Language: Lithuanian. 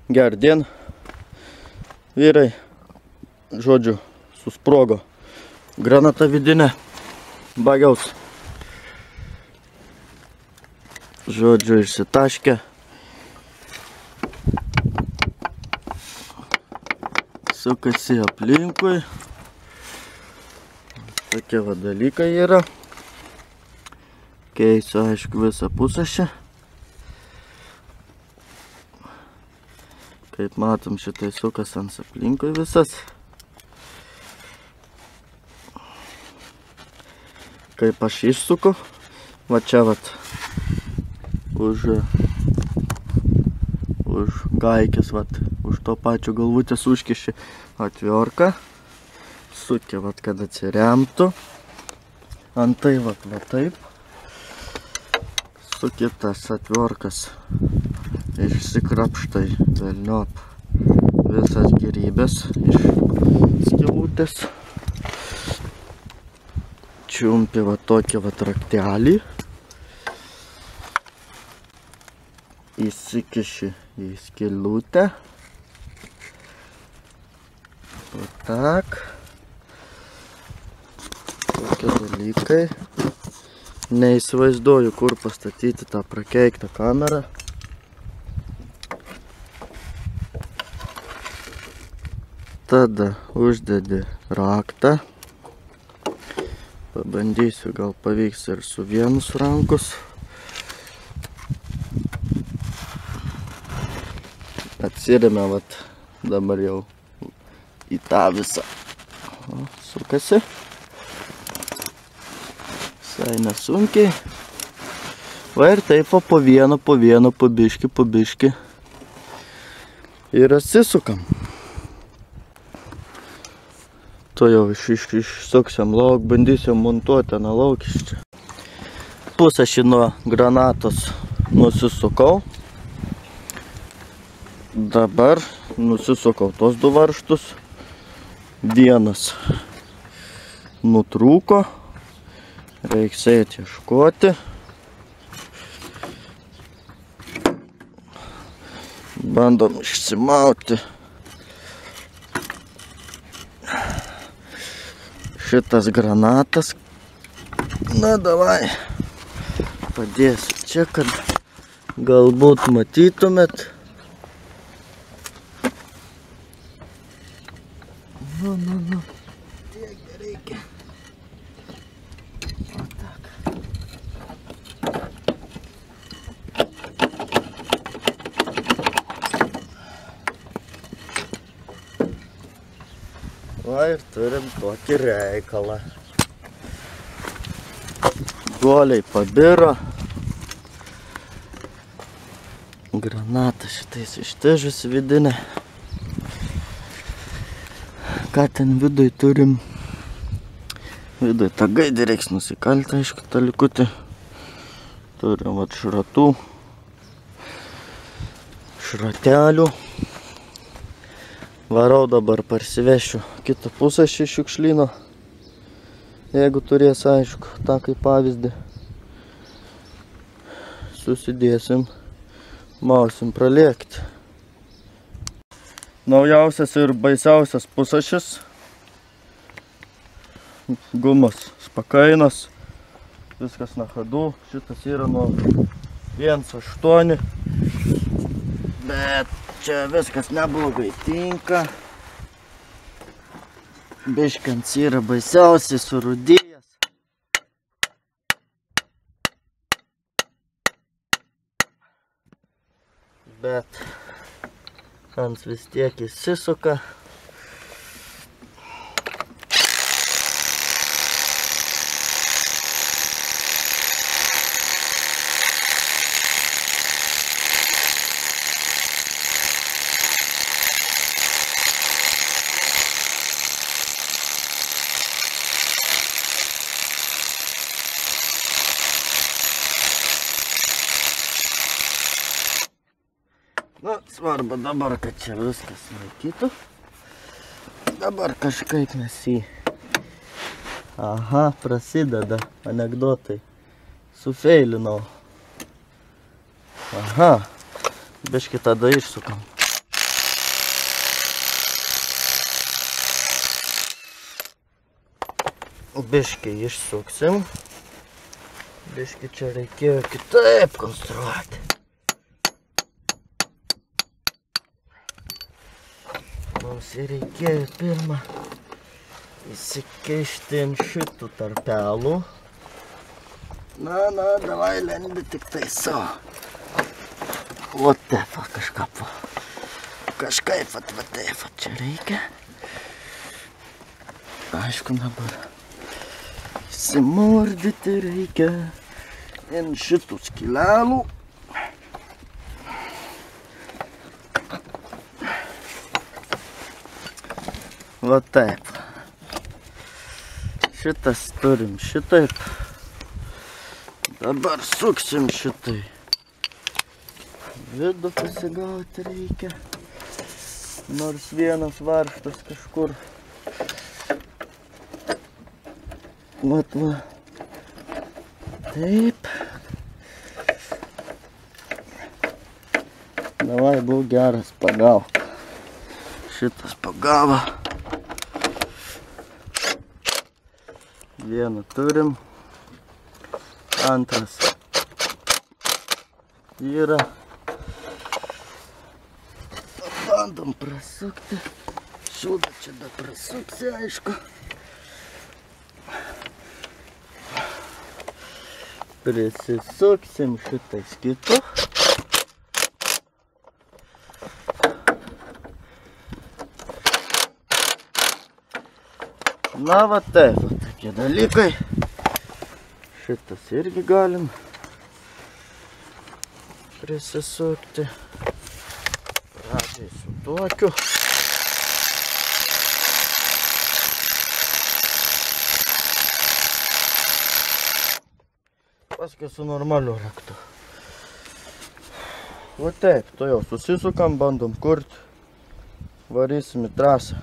Gerdien, vyrai, žodžiu, susprogo granata vidinė, bagiaus. Žodžiu, išsitaškė. Sukasi aplinkui. Tokie va dalykai yra. Keisiu, aišku, visą pusašį. Kaip matom, šitai sukas ant aplinkui visas. Kaip aš išsuku, va čia vat už gaikės, vat, už to pačio galvutės užkiši atviorką, suki, vat, kad atsiremtų, antai, vat, taip, suki tas atviorkas, išsikrapštai velniop visas gerybės iš skylutės, čiumpi, vat, tokį, vat, raktelį, įsikiši į skylutę. O tak. Tokie dalykai. Neįsivaizduoju, kur pastatyti tą prakeiktą kamerą. Tada uždedi raktą. Pabandysiu, gal pavyks ir su vienu rankus. Atsirėmė, vat, dabar jau į tą visą. O, sukasi. Visai nesunkiai. Va ir taip, po vieno, po biški. Ir atsisukam. To jau išsuksiam lauk, bandysiu montuoti ant laukis čia. Pusašį nuo granatos nusisukau. Dabar nusisukau tos du varžtus. Vienas nutrūko. Reiks eiti ieškoti. Bandom išsimauti. Šitas granatas. Na, davai. Padėsiu čia, kad galbūt matytumėt. Nu. Tiek reikia. O tak. Va ir turim tokį reikalą. Guoliai pabiro. Granata šitais ištižusi vidinė. Ką ten viduj turim? Viduj tą gaidį reiks nusikalti, aišku, tą likutį. Turim vat šratų. Šratelių. Varau dabar parsivešiu kitą pusę šį šiukšlyno. Jeigu turės, aišku, tą kaip pavyzdį. Susidėsim, mausim pralėkti. Naujausias ir baisiausias pusašis. Gumas spakainas. Viskas na chadu. Šitas yra nuo 1.8. Bet čia viskas neblogai tinka. Biškans yra baisiausiai surudėjęs. Bet ant vis tiek įsisuka. Na, svarbu dabar, kad čia viskas laikytų. Dabar kažkaip mes jį... Aha, prasideda anekdotai. Sufeilinau. Aha, biškį tada išsukam. biškį išsuksim. Biškį čia reikėjo kitaip konstruoti. Mums reikėjo pirmą įsikišti ant šitų tarpelų. Na, davai lendi tik tai savo. Vat taip, kažkaip taip čia reikia. Aišku, dabar įsimurdyti reikia ant šitų skylelų. Va taip. Šitas turim šitaip. Dabar suksim šitai. Vidų pasigauti reikia. Nors vienas varžtas kažkur. Vat va. Taip. Davai, būk geras, pagauk. Šitas pagavo. Vieną turim. Antras yra. Bandom prasukti. Šūdą čia da prasuksi, aišku. Prisisuksim šitais kitu. Na va taip, va tokie dalykai. Šitas irgi galim prisisukti. Pradžiai su tokiu. Paskui su normaliu raktu. Va taip, to jau susisukam, bandom kurti. Varysim į trasą.